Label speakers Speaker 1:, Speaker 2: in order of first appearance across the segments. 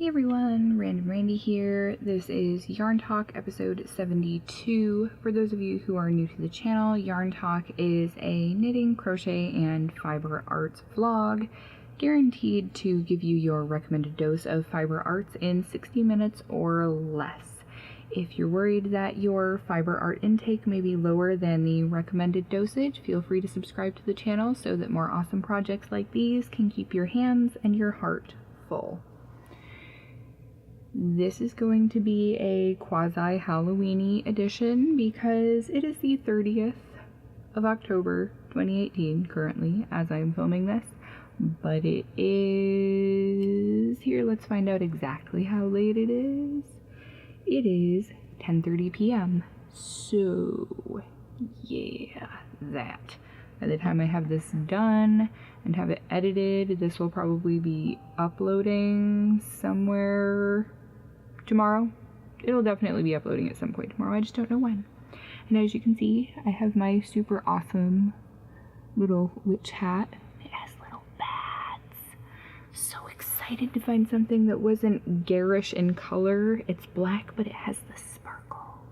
Speaker 1: Hey everyone, Random Randy here. This is Yarn Talk episode 72. For those of you who are new to the channel, Yarn Talk is a knitting, crochet, and fiber arts vlog guaranteed to give you your recommended dose of fiber arts in 60 minutes or less. If you're worried that your fiber art intake may be lower than the recommended dosage, feel free to subscribe to the channel so that more awesome projects like these can keep your hands and your heart full. This is going to be a quasi-Halloween-y edition because it is the 30th of October 2018 currently as I'm filming this, but it is... Here, let's find out exactly how late it is. It is 10:30 p.m. So, yeah, that. By the time I have this done and have it edited, this will probably be uploading somewhere tomorrow. It'll definitely be uploading at some point tomorrow, I just don't know when. And as you can see, I have my super awesome little witch hat. It has little bats. So excited to find something that wasn't garish in color. It's black, but it has the sparkle.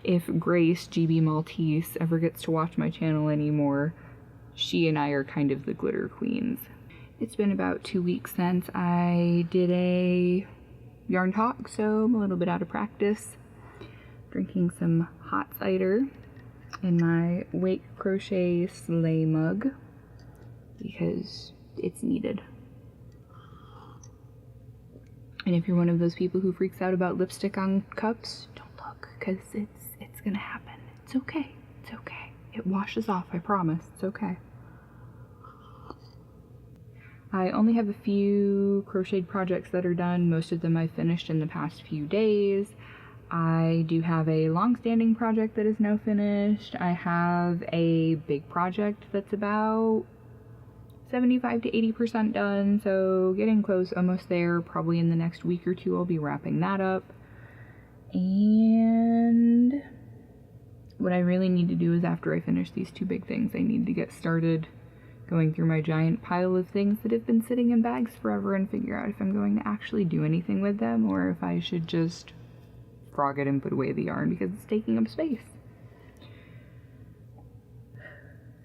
Speaker 1: If Grace, GB Maltese, ever gets to watch my channel anymore, she and I are kind of the glitter queens. It's been about 2 weeks since I did a yarn talk, so I'm a little bit out of practice. Drinking some hot cider in my Wake Crochet sleigh mug because it's needed. And if you're one of those people who freaks out about lipstick on cups, don't look, because it's gonna happen. It's okay. It's okay. It washes off, I promise. It's okay. I only have a few crocheted projects that are done. Most of them I finished in the past few days. I do have a long-standing project that is now finished. I have a big project that's about 75 to 80% done, so getting close, almost there. Probably in the next week or two I'll be wrapping that up. And what I really need to do is, after I finish these two big things, I need to get started going through my giant pile of things that have been sitting in bags forever and figure out if I'm going to actually do anything with them or if I should just frog it and put away the yarn because it's taking up space.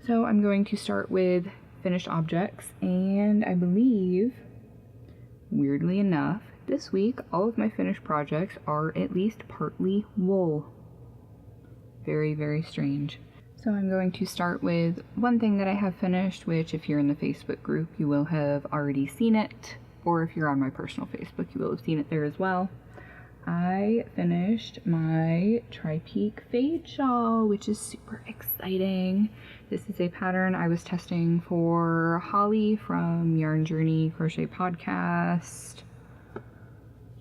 Speaker 1: So I'm going to start with finished objects, and I believe, weirdly enough, this week all of my finished projects are at least partly wool. Very, very strange. So I'm going to start with one thing that I have finished, which if you're in the Facebook group, you will have already seen it, or if you're on my personal Facebook, you will have seen it there as well. I finished my Tri-Peak Fade Shawl, which is super exciting. This is a pattern I was testing for Holly from Yarn Journey Crochet Podcast,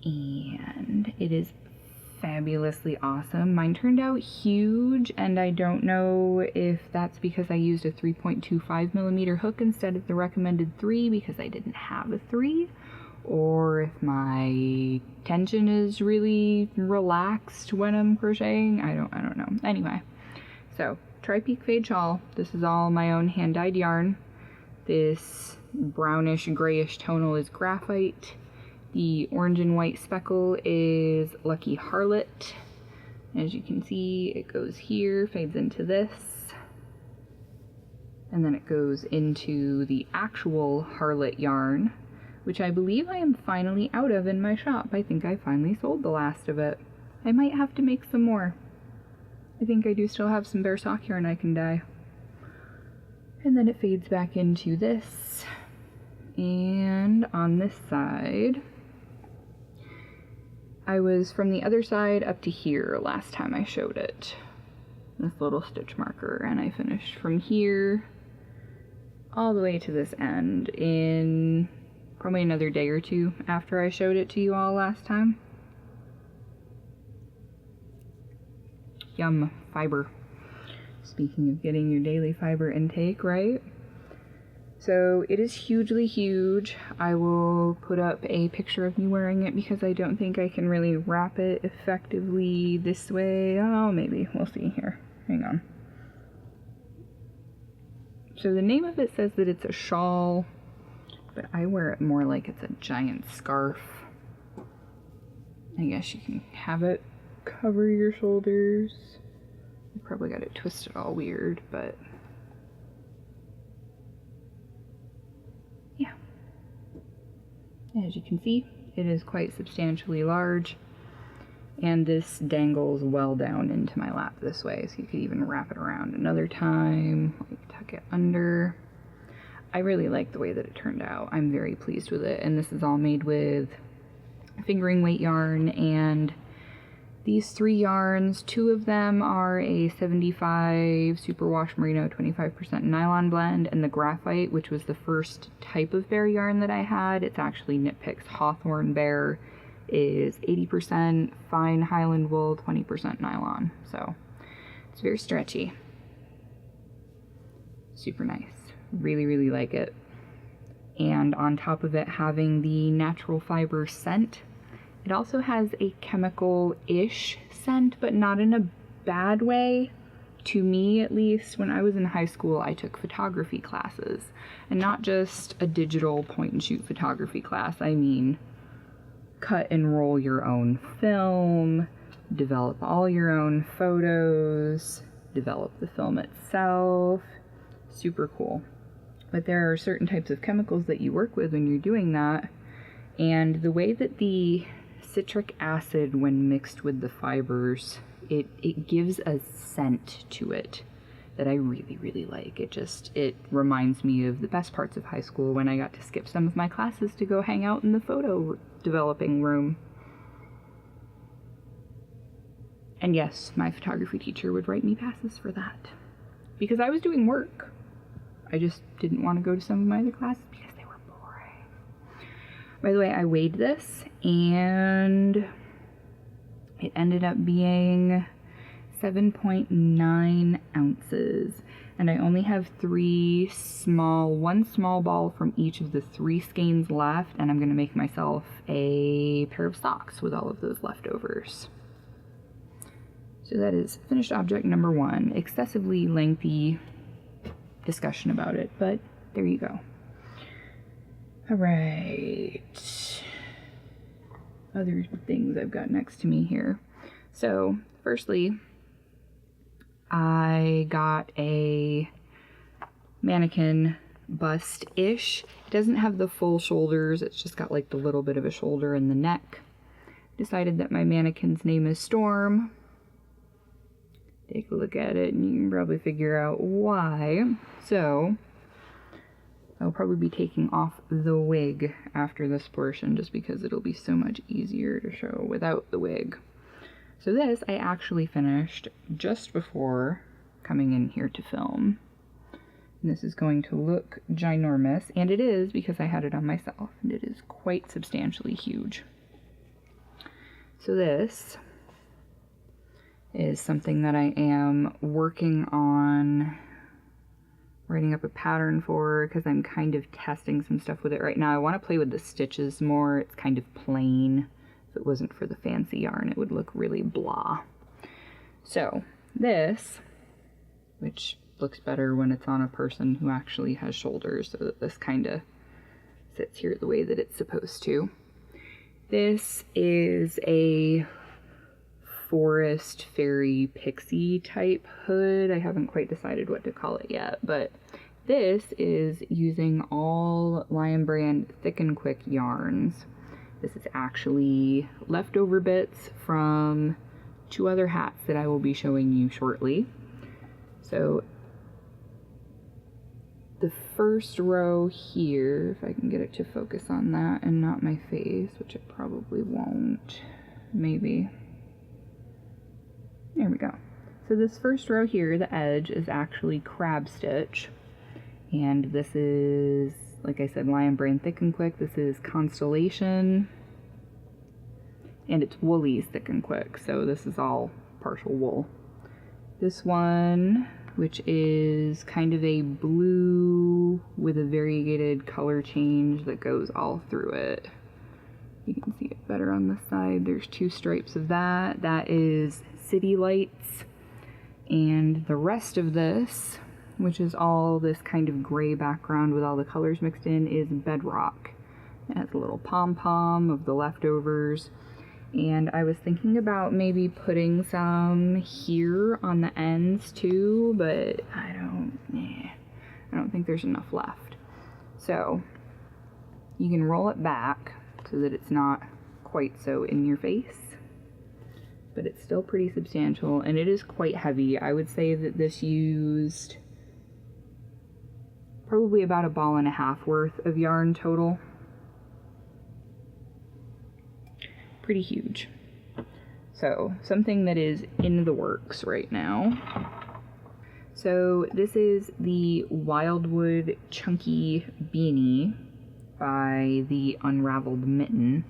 Speaker 1: and it is fabulously awesome. Mine turned out huge, and I don't know if that's because I used a 3.25mm hook instead of the recommended 3 because I didn't have a 3, or if my tension is really relaxed when I'm crocheting. I don't know. Anyway, so Tri-Peak Fade Shawl. This is all my own hand-dyed yarn. This brownish grayish tonal is graphite. The orange and white speckle is Lucky Harlot. As you can see, it goes here, fades into this, and then it goes into the actual Harlot yarn, which I believe I am finally out of in my shop. I think I finally sold the last of it. I might have to make some more. I think I do still have some bear sock yarn I can dye. And then it fades back into this. And on this side, I was from the other side up to here last time I showed it. This little stitch marker, and I finished from here all the way to this end in probably another day or two after I showed it to you all last time. Yum, fiber. Speaking of getting your daily fiber intake, right? So it is hugely huge. I will put up a picture of me wearing it because I don't think I can really wrap it effectively this way. Oh, maybe. We'll see here. Hang on. So the name of it says that it's a shawl, but I wear it more like it's a giant scarf. I guess you can have it cover your shoulders. You probably got it twisted all weird, but yeah. As you can see, it is quite substantially large, and this dangles well down into my lap this way, so you could even wrap it around another time, like tuck it under. I really like the way that it turned out. I'm very pleased with it, and this is all made with fingering weight yarn, and these 3 yarns, 2 of them are a 75 superwash merino 25% nylon blend, and the graphite, which was the first type of bear yarn that I had, it's actually Knit Picks Hawthorne Bear, is 80% fine Highland wool, 20% nylon. So it's very stretchy. Super nice. Really, really like it. And on top of it having the natural fiber scent, it also has a chemical-ish scent, but not in a bad way. To me, at least, when I was in high school, I took photography classes. And not just a digital point-and-shoot photography class. I mean, cut and roll your own film, develop all your own photos, develop the film itself. Super cool. But there are certain types of chemicals that you work with when you're doing that. And the way that the citric acid, when mixed with the fibers, it gives a scent to it that I really, really like. It reminds me of the best parts of high school when I got to skip some of my classes to go hang out in the photo developing room. And yes, my photography teacher would write me passes for that, because I was doing work. I just didn't want to go to some of my other classes because they were boring. By the way, I weighed this, and it ended up being 7.9 ounces. And I only have one small ball from each of the 3 skeins left, and I'm going to make myself a pair of socks with all of those leftovers. So that is finished object number 1. Excessively lengthy discussion about it, but there you go. Alright. Other things I've got next to me here. So, firstly, I got a mannequin bust-ish. It doesn't have the full shoulders, it's just got like the little bit of a shoulder in the neck. Decided that my mannequin's name is Storm. Take a look at it and you can probably figure out why. So, I'll probably be taking off the wig after this portion just because it'll be so much easier to show without the wig. So this I actually finished just before coming in here to film. And this is going to look ginormous, and it is because I had it on myself, and it is quite substantially huge. So this is something that I am working on writing up a pattern for, because I'm kind of testing some stuff with it right now. I want to play with the stitches more. It's kind of plain. If it wasn't for the fancy yarn, it would look really blah. So this, which looks better when it's on a person who actually has shoulders, so that this kind of sits here the way that it's supposed to. This is a forest fairy pixie type hood. I haven't quite decided what to call it yet, but this is using all Lion Brand Thick and Quick yarns. This is actually leftover bits from 2 other hats that I will be showing you shortly. So the first row here, if I can get it to focus on that and not my face, which it probably won't, maybe. There we go. So this first row here, the edge, is actually crab stitch. And this is, like I said, Lion Brand Thick and Quick. This is Constellation. And it's Woolies Thick and Quick, so this is all partial wool. This one, which is kind of a blue with a variegated color change that goes all through it. You can see it better on this side. There's 2 stripes of that. That is City Lights. And the rest of this which is all this kind of gray background with all the colors mixed in, is bedrock. It has a little pom-pom of the leftovers. And I was thinking about maybe putting some here on the ends too, but I don't think there's enough left. So you can roll it back so that it's not quite so in your face, but it's still pretty substantial, and it is quite heavy. I would say that this used probably about 1.5 balls worth of yarn total. Pretty huge. So something that is in the works right now. So this is the Wildwood Chunky Beanie by the Unraveled Mitten,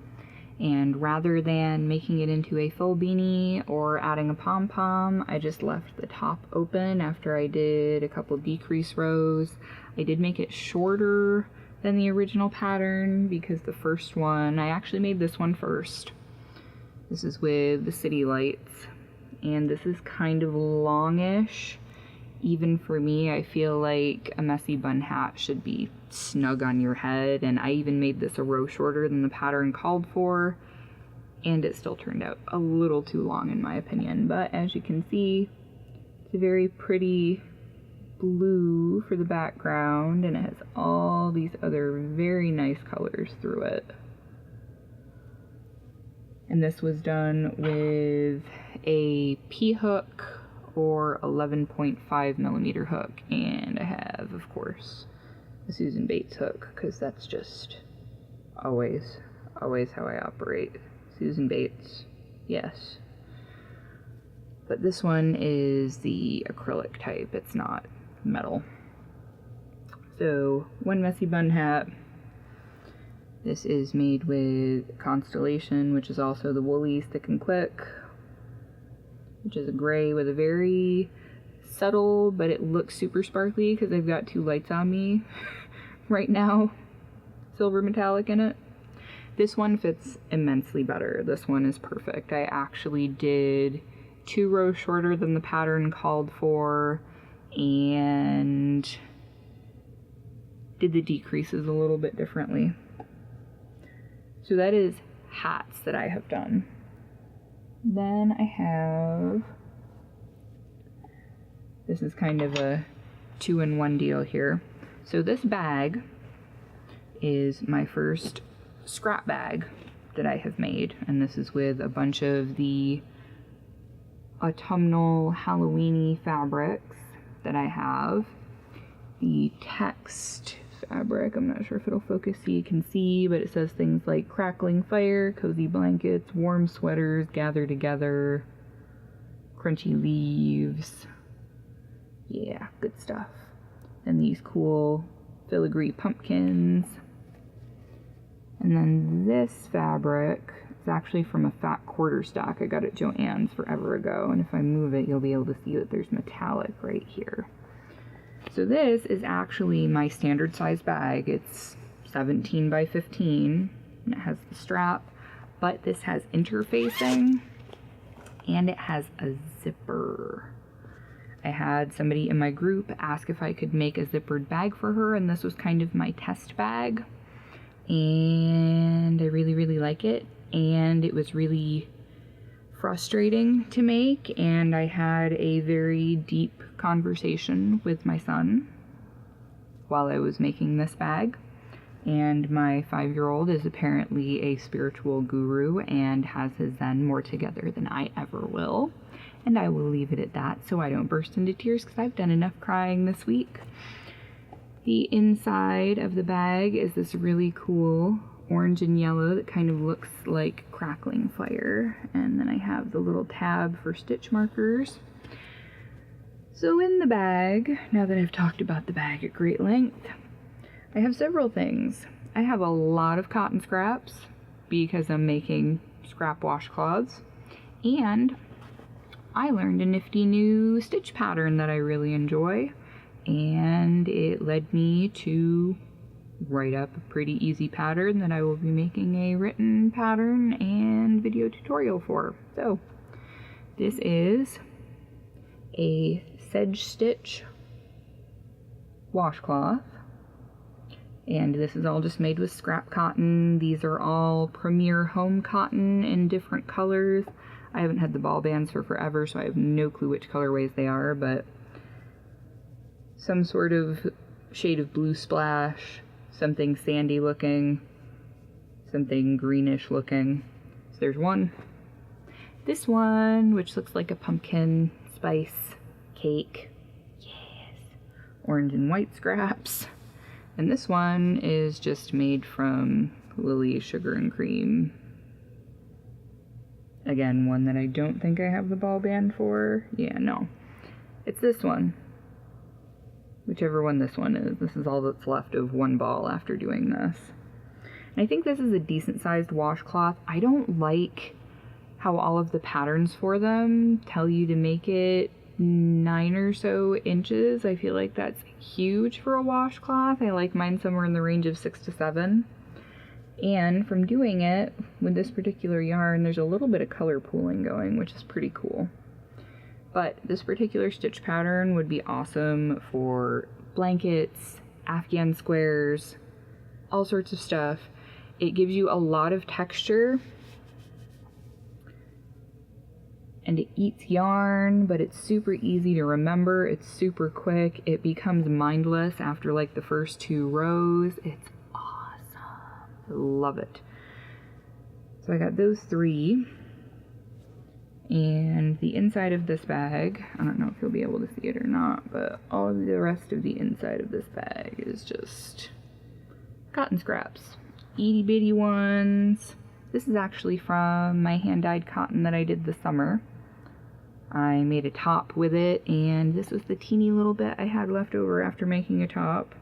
Speaker 1: and rather than making it into a full beanie or adding a pom-pom, I just left the top open after I did a couple decrease rows. I did make it shorter than the original pattern because the first one, I actually made this one first. This is with the city lights, and this is kind of longish. Even for me, I feel like a messy bun hat should be snug on your head, and I even made this a row shorter than the pattern called for, and it still turned out a little too long in my opinion. But as you can see, it's a very pretty blue for the background, and it has all these other very nice colors through it. And this was done with a P-hook or 11.5 millimeter hook, and I have, of course, a Susan Bates hook, because that's just always how I operate. Susan Bates, yes. But this one is the acrylic type, it's not metal. So, one messy bun hat. This is made with Constellation, which is also the Woolly Stick and Click, which is a gray with a very subtle, but it looks super sparkly because I've got two lights on me right now, silver metallic in it. This one fits immensely better. This one is perfect. I actually did 2 rows shorter than the pattern called for, and did the decreases a little bit differently. So that is hats that I have done. Then I have, this is kind of a 2-in-1 deal here. So this bag is my first scrap bag that I have made, and this is with a bunch of the autumnal Halloween-y fabrics that I have. The text fabric, I'm not sure if it'll focus so you can see, but it says things like crackling fire, cozy blankets, warm sweaters, gather together, crunchy leaves. Yeah, good stuff. And these cool filigree pumpkins. And then this fabric is actually from a fat quarter stock I got at Joann's forever ago, and if I move it you'll be able to see that there's metallic right here. So this is actually my standard size bag. It's 17 by 15, and it has the strap, but this has interfacing, and it has a zipper. I had somebody in my group ask if I could make a zippered bag for her, and this was kind of my test bag, and I really like it, and it was really frustrating to make, and I had a very deep conversation with my son while I was making this bag. And my 5-year-old is apparently a spiritual guru and has his Zen more together than I ever will, and I will leave it at that so I don't burst into tears because I've done enough crying this week. The inside of the bag is this really cool orange and yellow that kind of looks like crackling fire, and then I have the little tab for stitch markers. So in the bag, now that I've talked about the bag at great length, I have several things. I have a lot of cotton scraps because I'm making scrap washcloths, and I learned a nifty new stitch pattern that I really enjoy, and it led me to write up a pretty easy pattern that I will be making a written pattern and video tutorial for. So this is a sedge stitch washcloth. And this is all just made with scrap cotton. These are all Premier Home cotton in different colors. I haven't had the ball bands for forever, so I have no clue which colorways they are, but some sort of shade of blue splash, something sandy looking, something greenish looking. So there's one. This one, which looks like a pumpkin spice cake. Yes. Orange and white scraps. And this one is just made from Lily's Sugar and Cream. Again, one that I don't think I have the ball band for. Yeah, no. It's this one. Whichever one this one is. This is all that's left of one ball after doing this. And I think this is a decent sized washcloth. I don't like how all of the patterns for them tell you to make it 9 or so inches. I feel like that's huge for a washcloth. I like mine somewhere in the range of 6 to 7. And from doing it with this particular yarn, there's a little bit of color pooling going, which is pretty cool. But this particular stitch pattern would be awesome for blankets, Afghan squares, all sorts of stuff. It gives you a lot of texture. And it eats yarn, but it's super easy to remember. It's super quick. It becomes mindless after like the first 2 rows. It's awesome. I love it. So I got those 3. And the inside of this bag, I don't know if you'll be able to see it or not, but all of the rest of the inside of this bag is just cotton scraps. Itty bitty ones. This is actually from my hand-dyed cotton that I did this summer. I made a top with it, and this was the teeny little bit I had left over after making a top.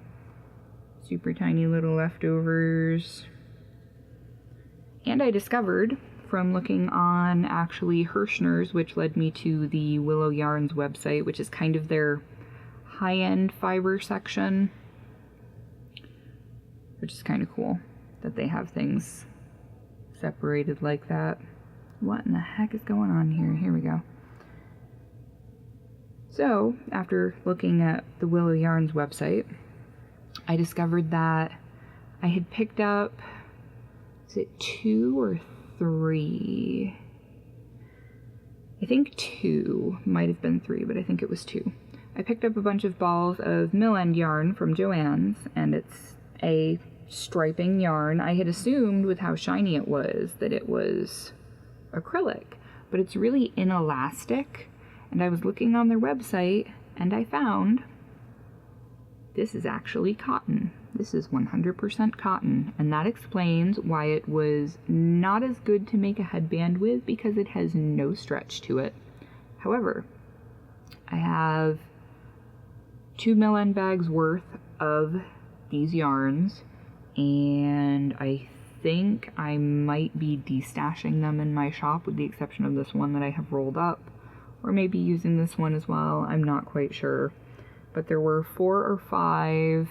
Speaker 1: Super tiny little leftovers. And I discovered from looking on actually Hirschner's, which led me to the Willow Yarns website, which is kind of their high-end fiber section, which is kind of cool that they have things separated like that. What in the heck is going on here? Here we go. So, after looking at the Willow Yarns website, I discovered that I had picked up, is it 2 or 3? I think 2, might have been 3, but I think it was 2. I picked up a bunch of balls of mill end yarn from Joann's, and it's a striping yarn. I had assumed with how shiny it was that it was acrylic, but it's really inelastic. And I was looking on their website and I found this is actually cotton. This is 100% cotton, and that explains why it was not as good to make a headband with, because it has no stretch to it. However, I have 2 mill end bags worth of these yarns, and I think I might be destashing them in my shop, with the exception of this one that I have rolled up, or maybe using this one as well. I'm not quite sure, but there were 4 or 5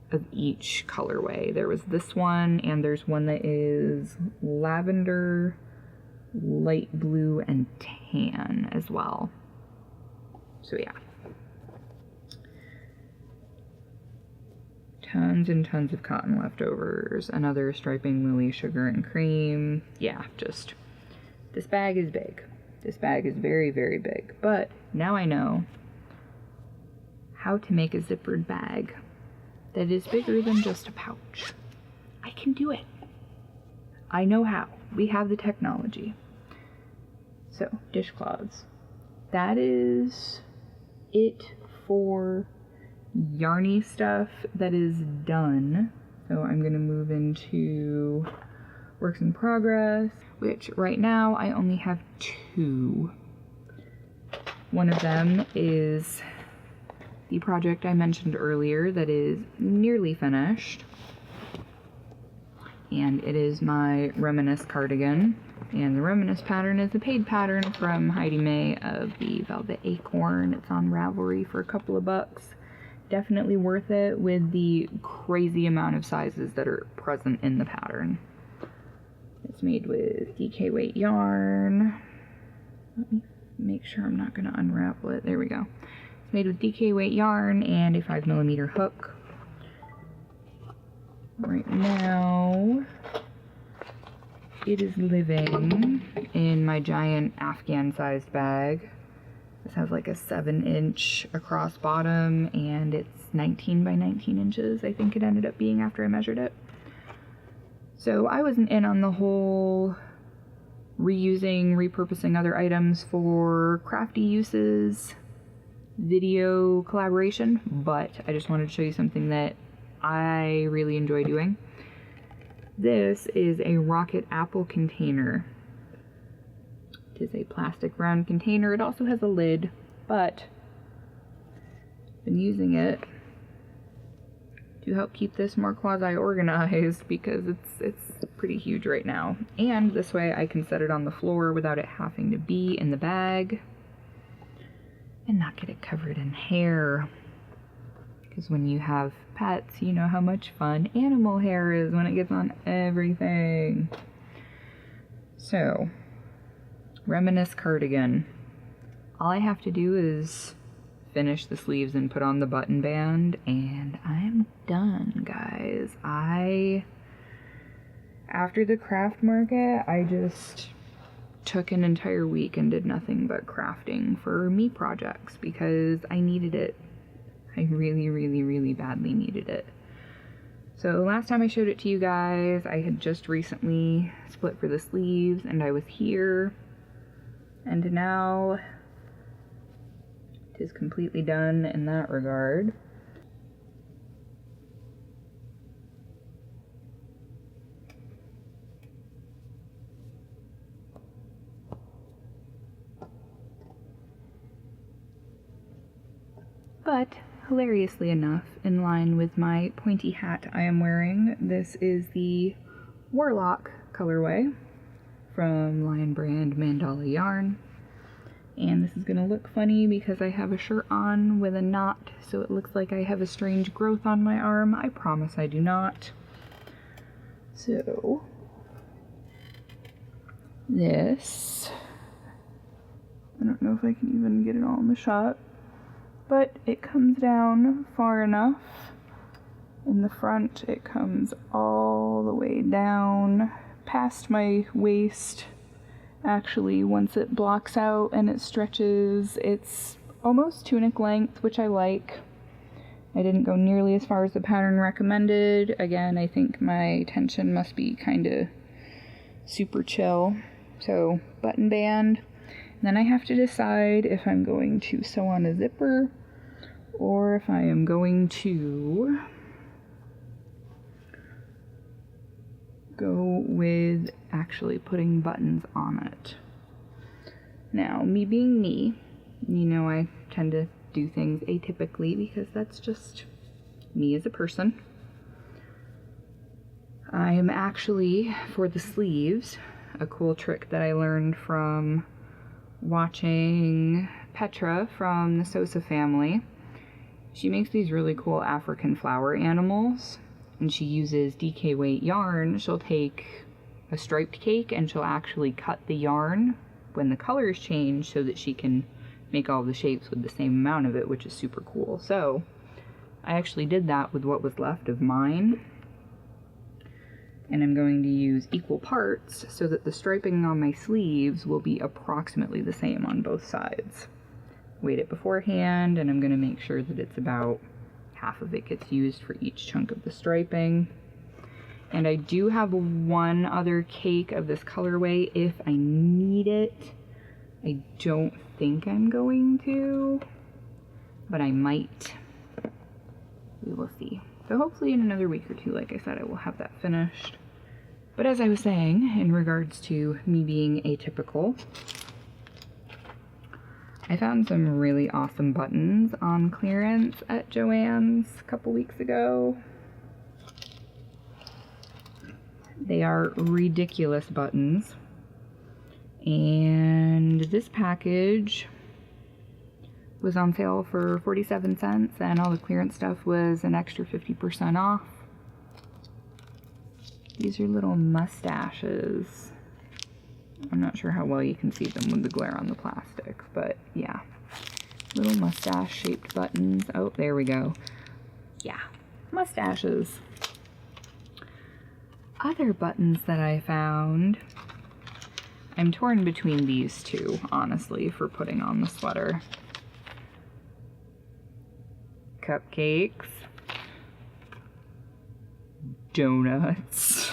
Speaker 1: of each colorway. There was this one, and there's one that is lavender, light blue, and tan as well. So yeah, tons and tons of cotton leftovers. Another striping Lily's Sugar and Cream. Yeah, just, this bag is big. This bag is very, very big. But now I know how to make a zippered bag that is bigger than just a pouch. I can do it. I know how. We have the technology. So, dishcloths. That is it for yarny stuff that is done. So I'm going to move into works in progress, which right now I only have 2. One of them is the project I mentioned earlier that is nearly finished, and it is my Reminisce cardigan, and the Reminisce pattern is a paid pattern from Heidi May of the Velvet Acorn. It's on Ravelry for a couple of bucks. Definitely worth it with the crazy amount of sizes that are present in the pattern. It's made with DK weight yarn. Let me make sure I'm not going to unravel it. There we go. It's made with DK weight yarn and a 5mm hook. Right now, it is living in my giant Afghan-sized bag. This has like a 7-inch across bottom, and it's 19 by 19 inches, I think it ended up being after I measured it. So I wasn't in on the whole reusing, repurposing other items for crafty uses, video collaboration, but I just wanted to show you something that I really enjoy doing. This is a rocket apple container. It is a plastic round container. It also has a lid, but I've been using it to help keep this more quasi-organized because it's pretty huge right now. And this way I can set it on the floor without it having to be in the bag and not get it covered in hair. Because when you have pets, you know how much fun animal hair is when it gets on everything. So, Reminisce cardigan. All I have to do is finish the sleeves and put on the button band, and I'm done, guys. After the craft market, I just took an entire week and did nothing but crafting for me projects because I needed it. I really, really, really badly needed it. So last time I showed it to you guys, I had just recently split for the sleeves and I was here. And now it is completely done in that regard. But hilariously enough, in line with my pointy hat I am wearing, this is the Warlock colorway from Lion Brand Mandala Yarn. And this is going to look funny because I have a shirt on with a knot, so it looks like I have a strange growth on my arm. I promise I do not. So, this, I don't know if I can even get it all in the shot, but it comes down far enough. In the front, it comes all the way down past my waist. Actually, once it blocks out and it stretches, it's almost tunic length, which I like. I didn't go nearly as far as the pattern recommended. Again, I think my tension must be kind of super chill. So, button band. And then I have to decide if I'm going to sew on a zipper or if I am going to go with actually putting buttons on it. Now, me being me, you know I tend to do things atypically because that's just me as a person. I am actually, for the sleeves, a cool trick that I learned from watching Petra from the Sosa family. She makes these really cool African flower animals, and she uses DK weight yarn. She'll take a striped cake and she'll actually cut the yarn when the colors change so that she can make all the shapes with the same amount of it, which is super cool. So I actually did that with what was left of mine, and I'm going to use equal parts so that the striping on my sleeves will be approximately the same on both sides. Weighed it beforehand, and I'm going to make sure that it's about half of it gets used for each chunk of the striping. And I do have one other cake of this colorway if I need it. I don't think I'm going to, but I might. We will see. So hopefully in another week or two, like I said, I will have that finished. But as I was saying, in regards to me being atypical, I found some really awesome buttons on clearance at Joann's a couple weeks ago. They are ridiculous buttons. And this package was on sale for 47 cents, and all the clearance stuff was an extra 50% off. These are little mustaches. I'm not sure how well you can see them with the glare on the plastic, but yeah. little mustache shaped buttons. Oh, there we go. Yeah, mustaches. Other buttons that I found. I'm torn between these two, honestly, for putting on the sweater. Cupcakes. Donuts.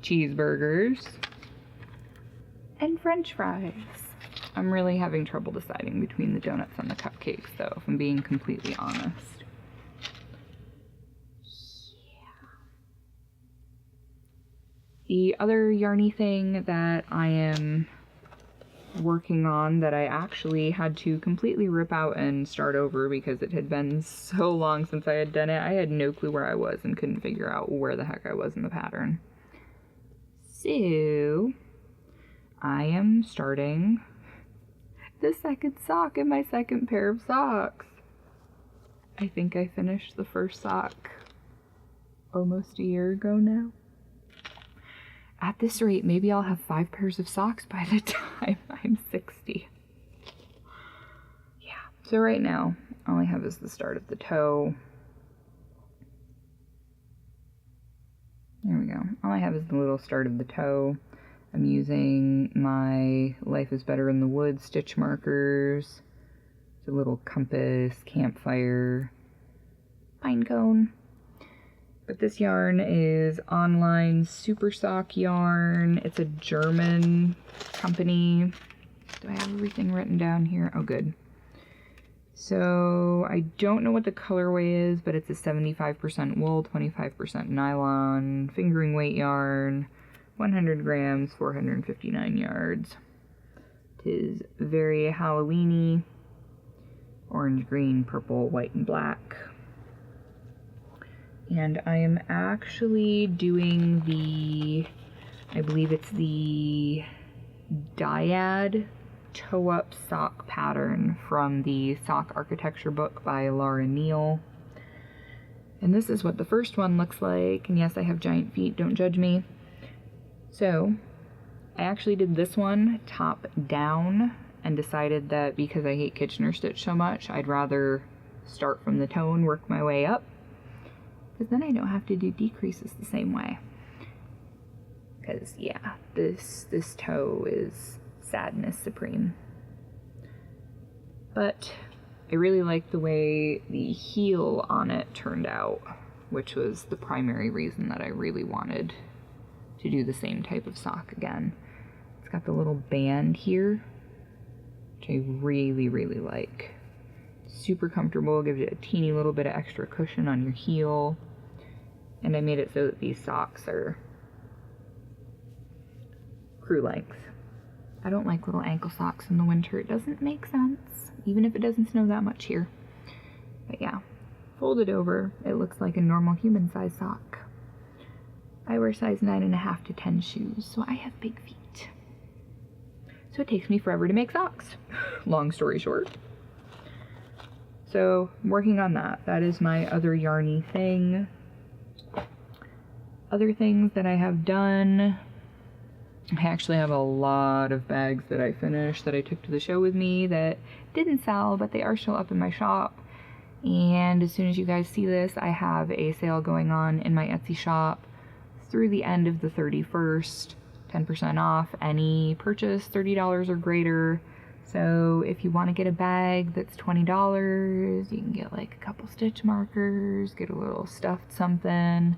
Speaker 1: Cheeseburgers. And French fries. I'm really having trouble deciding between the donuts and the cupcakes, though, if I'm being completely honest. The other yarny thing that I am working on that I actually had to completely rip out and start over because it had been so long since I had done it, I had no clue where I was and couldn't figure out where the heck I was in the pattern. So, I am starting the second sock in my second pair of socks. I think I finished the first sock almost a year ago now. At this rate, maybe I'll have 5 pairs of socks by the time I'm 60. Yeah, so right now, all I have is the start of the toe. There we go. All I have is the little start of the toe. I'm using my Life is Better in the Woods stitch markers. It's a little compass, campfire, pine cone. But this yarn is Online Super Sock yarn. It's a German company. Do I have everything written down here? Oh, good. So I don't know what the colorway is, but it's a 75% wool, 25% nylon, fingering weight yarn, 100 grams, 459 yards. It is very Halloween-y. Orange, green, purple, white, and black. And I am actually doing the, I believe it's the dyad toe-up sock pattern from the Sock Architecture book by Laura Neal. And this is what the first one looks like. And yes, I have giant feet, don't judge me. So, I actually did this one top down and decided that because I hate Kitchener stitch so much, I'd rather start from the toe and work my way up. Because then I don't have to do decreases the same way. Because, yeah, this toe is sadness supreme. But I really like the way the heel on it turned out, which was the primary reason that I really wanted to do the same type of sock again. It's got the little band here, which I really, really like. Super comfortable, gives you a teeny little bit of extra cushion on your heel. And I made it so that these socks are crew length. I don't like little ankle socks in the winter. It doesn't make sense, even if it doesn't snow that much here. But yeah, folded over, it looks like a normal human size sock. I wear size 9.5 to 10 shoes, so I have big feet. So it takes me forever to make socks. Long story short. So, working on that. That is my other yarny thing. Other things that I have done, I actually have a lot of bags that I finished that I took to the show with me that didn't sell, but they are still up in my shop. And as soon as you guys see this, I have a sale going on in my Etsy shop through the end of the 31st, 10% off any purchase $30 or greater. So if you want to get a bag that's $20, you can get like a couple stitch markers, get a little stuffed something.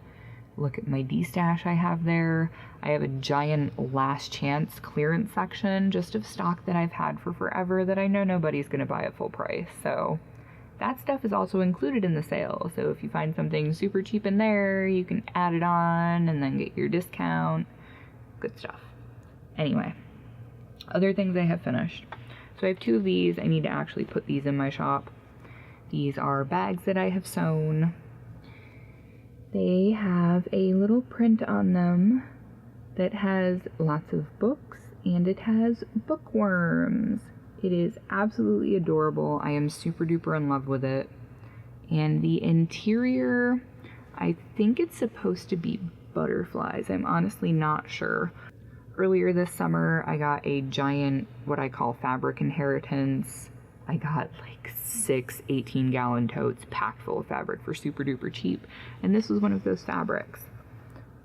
Speaker 1: Look at my D-stash I have there. I have a giant last chance clearance section just of stock that I've had for forever that I know nobody's going to buy at full price. So that stuff is also included in the sale. So if you find something super cheap in there, you can add it on and then get your discount. Good stuff. Anyway, other things I have finished. So I have 2 of these. I need to actually put these in my shop. These are bags that I have sewn. They have a little print on them that has lots of books, and it has bookworms. It is absolutely adorable. I am super duper in love with it. And the interior, I think it's supposed to be butterflies. I'm honestly not sure. Earlier this summer, I got a giant, what I call fabric inheritance. I got like 6 18-gallon totes packed full of fabric for super duper cheap. And this was one of those fabrics.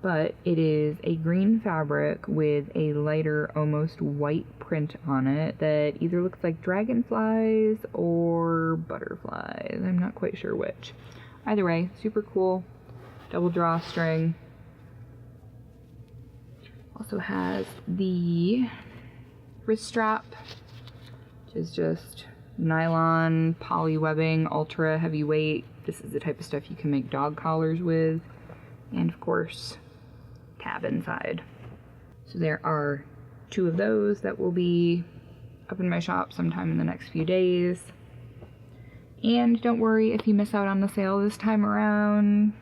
Speaker 1: But it is a green fabric with a lighter, almost white print on it that either looks like dragonflies or butterflies. I'm not quite sure which. Either way, super cool. Double drawstring. Also has the wrist strap, which is just nylon poly webbing, ultra heavyweight. This is the type of stuff you can make dog collars with. And of course, tab inside. So there are 2 of those that will be up in my shop sometime in the next few days. And don't worry if you miss out on the sale this time around.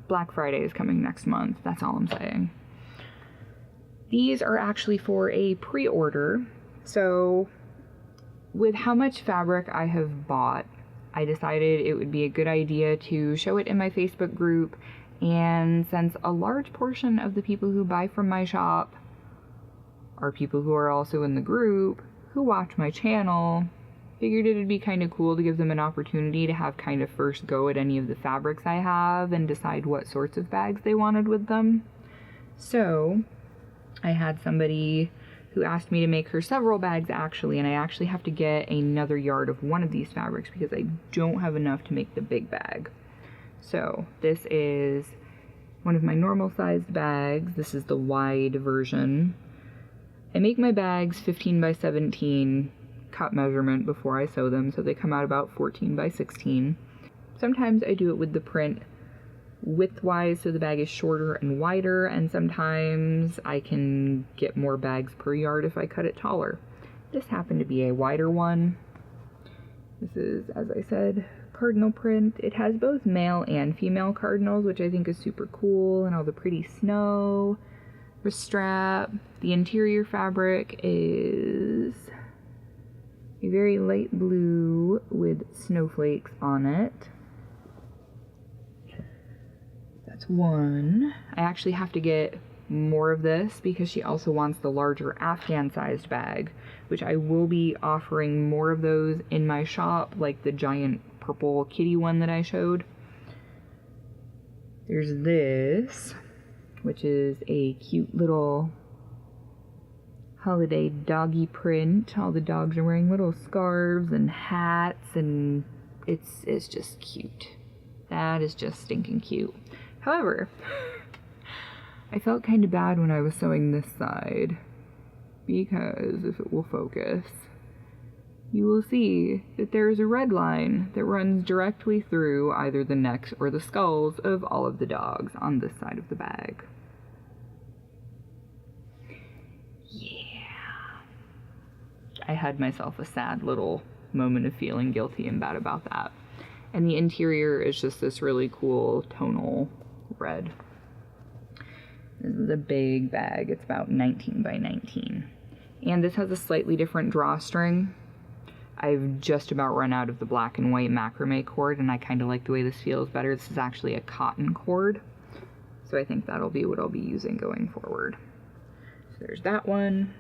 Speaker 1: Black Friday is coming next month. That's all I'm saying. These are actually for a pre-order. So with how much fabric I have bought, I decided it would be a good idea to show it in my Facebook group. And since a large portion of the people who buy from my shop are people who are also in the group, who watch my channel, figured it'd be kind of cool to give them an opportunity to have kind of first go at any of the fabrics I have and decide what sorts of bags they wanted with them. So I had somebody who asked me to make her several bags actually, and I actually have to get another yard of one of these fabrics because I don't have enough to make the big bag. So this is one of my normal sized bags. This is the wide version. I make my bags 15 by 17 cut measurement before I sew them, so they come out about 14 by 16. Sometimes I do it with the print widthwise so the bag is shorter and wider, and sometimes I can get more bags per yard if I cut it taller. This happened to be a wider one. This is, as I said, cardinal print. It has both male and female cardinals, which I think is super cool, and all the pretty snow. Wrist strap. The interior fabric is a very light blue with snowflakes on it. That's one. I actually have to get more of this because she also wants the larger Afghan sized bag, which I will be offering more of those in my shop, like the giant purple kitty one that I showed. There's this, which is a cute little holiday doggy print. All the dogs are wearing little scarves and hats, and it's just cute. That is just stinking cute. However, I felt kind of bad when I was sewing this side, because if it will focus, you will see that there is a red line that runs directly through either the necks or the skulls of all of the dogs on this side of the bag. Yeah. I had myself a sad little moment of feeling guilty and bad about that. And the interior is just this really cool tonal red. This is a big bag. It's about 19 by 19. And this has a slightly different drawstring. I've just about run out of the black and white macrame cord, and I kind of like the way this feels better. This is actually a cotton cord, so I think that'll be what I'll be using going forward. So there's that one.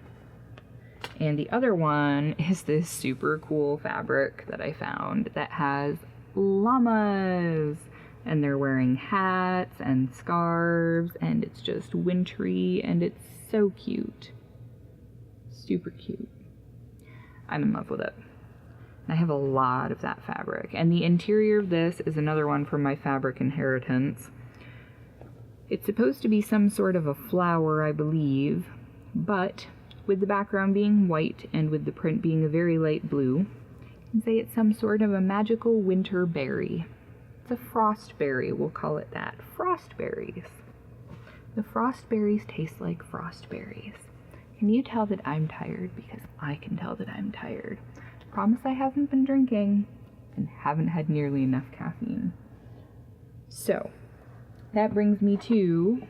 Speaker 1: And the other one is this super cool fabric that I found that has llamas. And they're wearing hats and scarves, and it's just wintry, and it's so cute. Super cute. I'm in love with it. I have a lot of that fabric. And the interior of this is another one from my fabric inheritance. It's supposed to be some sort of a flower, I believe, but with the background being white and with the print being a very light blue, you can say it's some sort of a magical winter berry. It's a frost berry, we'll call it that. Frost berries. The frost berries taste like frost berries. Can you tell that I'm tired? Because I can tell that I'm tired. Promise I haven't been drinking and haven't had nearly enough caffeine. So, that brings me to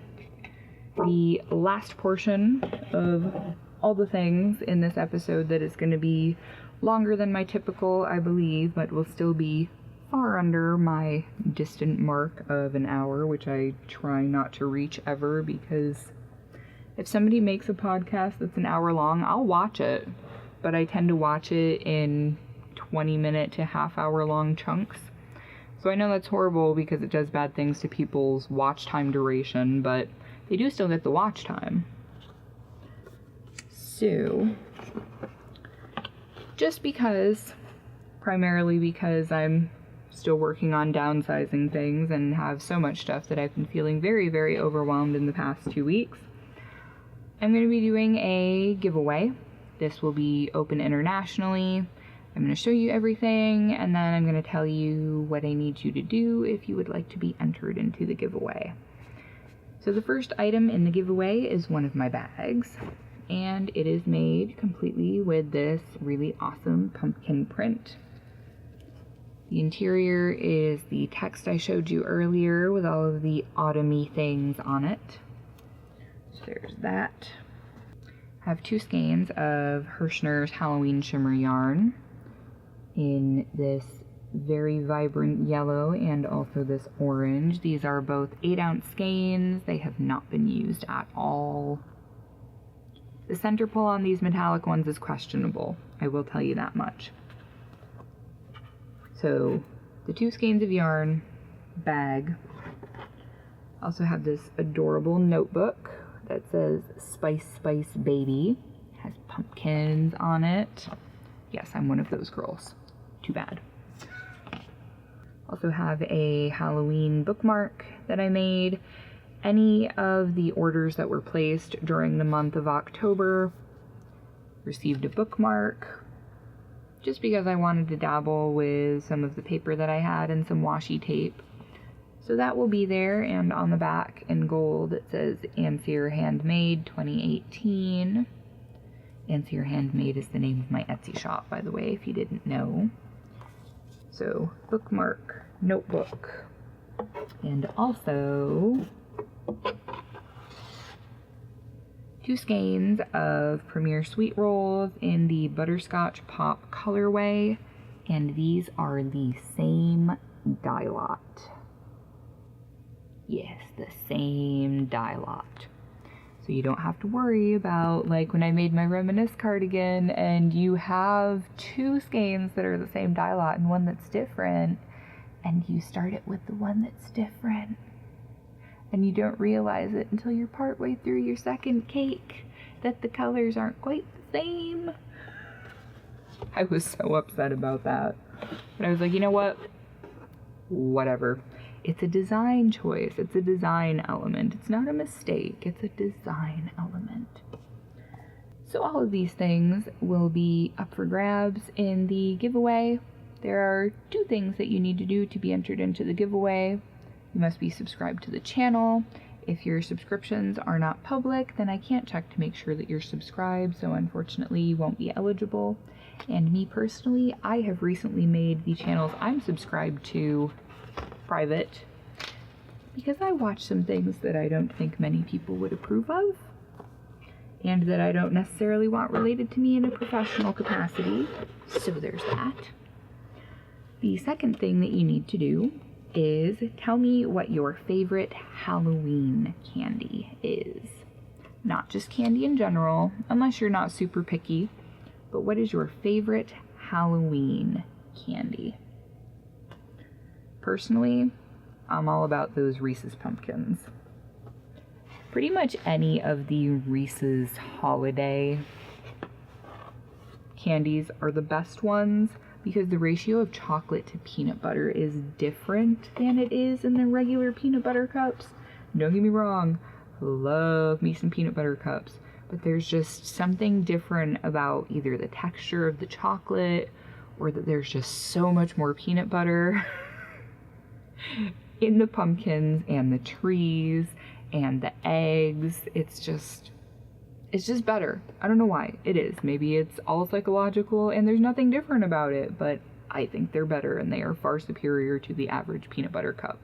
Speaker 1: the last portion of all the things in this episode that is going to be longer than my typical, I believe, but will still be far under my distant mark of an hour, which I try not to reach ever because If somebody makes a podcast that's an hour long, I'll watch it, but I tend to watch it in 20-minute to half-hour long chunks. So I know that's horrible because it does bad things to people's watch time duration, but they do still get the watch time. So, just because, primarily because I'm still working on downsizing things and have so much stuff that I've been feeling very, very overwhelmed in the past 2 weeks, I'm going to be doing a giveaway. This will be open internationally. I'm going to show you everything, and then I'm going to tell you what I need you to do if you would like to be entered into the giveaway. So the first item in the giveaway is one of my bags, and it is made completely with this really awesome pumpkin print. The interior is the text I showed you earlier with all of the autumny things on it. So there's that. I have 2 skeins of Hirschner's Halloween Shimmer yarn in this very vibrant yellow and also this orange. These are both 8-ounce skeins. They have not been used at all. The center pull on these metallic ones is questionable, I will tell you that much. So the 2 skeins of yarn, bag. I also have this adorable notebook that says Spice Spice Baby. It has pumpkins on it. Yes, I'm one of those girls. Too bad. Also have a Halloween bookmark that I made. Any of the orders that were placed during the month of October received a bookmark, just because I wanted to dabble with some of the paper that I had and some washi tape. So that will be there, and on the back in gold it says Ansier Handmade 2018. Ansier Handmade is the name of my Etsy shop, by the way, if you didn't know. So, bookmark, notebook, and also 2 skeins of Premier Sweet Rolls in the Butterscotch Pop colorway, and these are the same dye lot. Yes, the same dye lot. So you don't have to worry about, like, when I made my Reminisce cardigan and you have 2 skeins that are the same dye lot and one that's different, and you start it with the one that's different, and you don't realize it until you're partway through your second cake that the colors aren't quite the same. I was so upset about that. But I was like, you know what? Whatever. It's a design choice. It's a design element. It's not a mistake. It's a design element. So all of these things will be up for grabs in the giveaway. There are 2 things that you need to do to be entered into the giveaway. You must be subscribed to the channel. If your subscriptions are not public, then I can't check to make sure that you're subscribed, so unfortunately you won't be eligible. And me personally, I have recently made the channels I'm subscribed to private because I watch some things that I don't think many people would approve of and that I don't necessarily want related to me in a professional capacity. So there's that. The second thing that you need to do is tell me what your favorite Halloween candy is. Not just candy in general, unless you're not super picky, but what is your favorite Halloween candy? Personally, I'm all about those Reese's pumpkins. Pretty much any of the Reese's holiday candies are the best ones because the ratio of chocolate to peanut butter is different than it is in the regular peanut butter cups. Don't get me wrong, love me some peanut butter cups, but there's just something different about either the texture of the chocolate or that there's just so much more peanut butter in the pumpkins and the trees and the eggs. It's just better. I don't know why. It is. Maybe it's all psychological and there's nothing different about it, but I think they're better and they are far superior to the average peanut butter cup.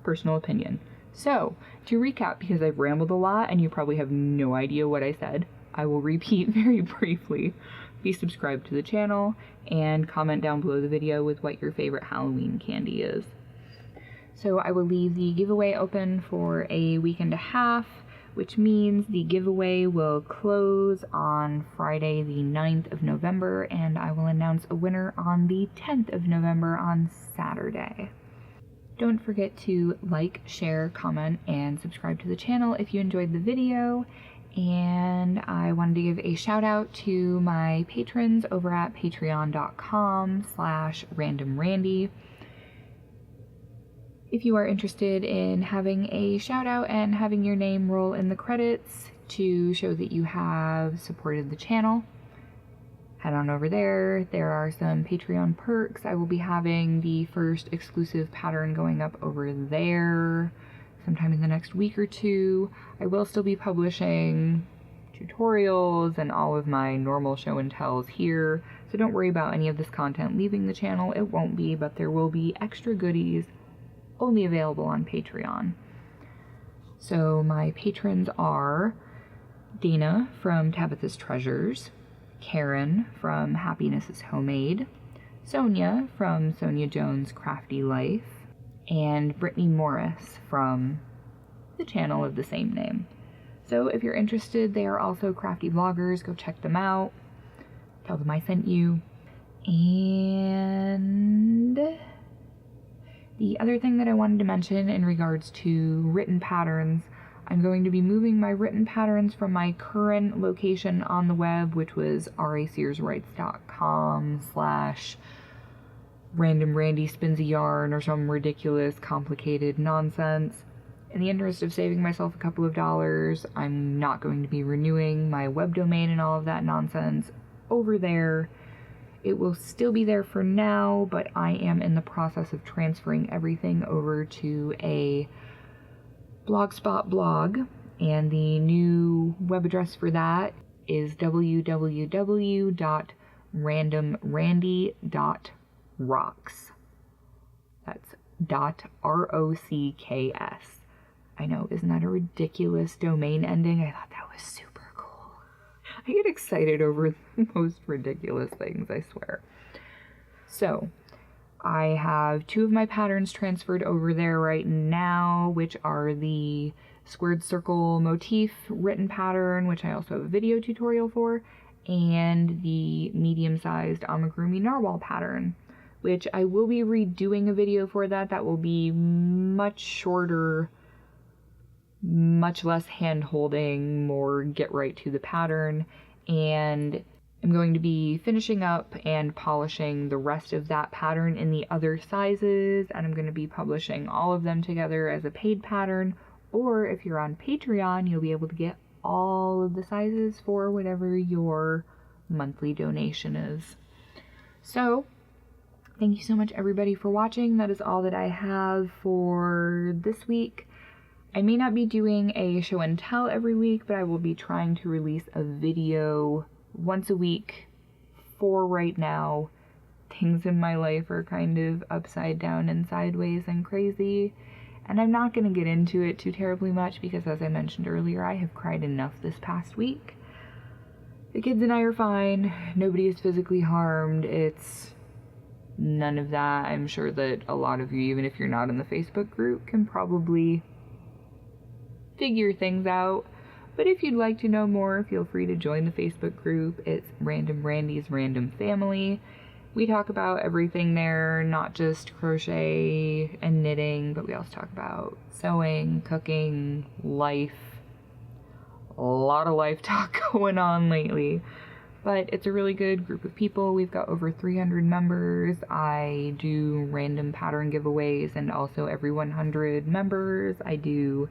Speaker 1: Personal opinion. So, to recap, because I've rambled a lot and you probably have no idea what I said, I will repeat very briefly. Be subscribed to the channel and comment down below the video with what your favorite Halloween candy is. So I will leave the giveaway open for a week and a half. which means the giveaway will close on Friday the 9th of November, and I will announce a winner on the 10th of November on Saturday. Don't forget to like, share, comment, and subscribe to the channel if you enjoyed the video. And I wanted to give a shout out to my patrons over at patreon.com/randomrandy. If you are interested in having a shout out and having your name roll in the credits to show that you have supported the channel, head on over there. There are some Patreon perks. I will be having the first exclusive pattern going up over there sometime in the next week or two. I will still be publishing tutorials and all of my normal show and tells here, so don't worry about any of this content leaving the channel. It won't be, but there will be extra goodies only available on Patreon. So my patrons are Dana from Tabitha's Treasures, Karen from Happiness is Homemade, Sonia from Sonia Jones Crafty Life, and Brittany Morris from the channel of the same name. So if you're interested, they are also crafty vloggers. Go check them out. Tell them I sent you. And the other thing that I wanted to mention in regards to written patterns, I'm going to be moving my written patterns from my current location on the web, which was rasearswrites.com/randomrandyspinsyarn or some ridiculous complicated nonsense. In the interest of saving myself a couple of dollars, I'm not going to be renewing my web domain and all of that nonsense over there. It will still be there for now, but I am in the process of transferring everything over to a Blogspot blog, and the new web address for that is www.randomrandy.rocks. That's .rocks. I know, isn't that a ridiculous domain ending? I thought that was super cool. I get excited over the most ridiculous things, I swear. So, I have 2 of my patterns transferred over there right now, which are the squared circle motif written pattern, which I also have a video tutorial for, and the medium-sized amigurumi narwhal pattern, which I will be redoing a video for that. That will be much shorter, much less hand-holding, more get right to the pattern, and I'm going to be finishing up and polishing the rest of that pattern in the other sizes, and I'm going to be publishing all of them together as a paid pattern, or if you're on Patreon, you'll be able to get all of the sizes for whatever your monthly donation is. So, thank you so much everybody for watching. That is all that I have for this week. I may not be doing a show and tell every week, but I will be trying to release a video once a week. For right now, things in my life are kind of upside down and sideways and crazy, and I'm not going to get into it too terribly much because, as I mentioned earlier, I have cried enough this past week. The kids and I are fine. Nobody is physically harmed. It's none of that. I'm sure that a lot of you, even if you're not in the Facebook group, can probably figure things out. But if you'd like to know more, feel free to join the Facebook group. It's Random Randy's Random Family. We talk about everything there, not just crochet and knitting, but we also talk about sewing, cooking, life. A lot of life talk going on lately. But it's a really good group of people. We've got over 300 members. I do random pattern giveaways, and also every 100 members I do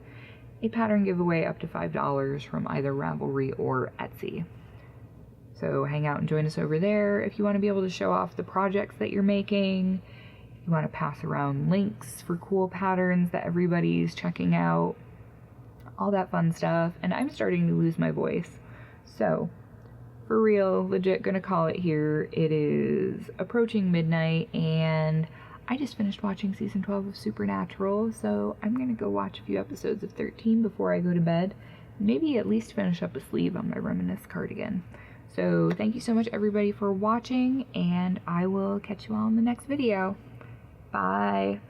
Speaker 1: a pattern giveaway up to $5 from either Ravelry or Etsy. So hang out and join us over there if you want to be able to show off the projects that you're making. You want to pass around links for cool patterns that everybody's checking out. All that fun stuff. And I'm starting to lose my voice. So, for real, legit gonna call it here. It is approaching midnight, and I just finished watching season 12 of Supernatural, so I'm gonna go watch a few episodes of 13 before I go to bed. Maybe at least finish up a sleeve on my Reminisce cardigan. So thank you so much everybody for watching, and I will catch you all in the next video. Bye!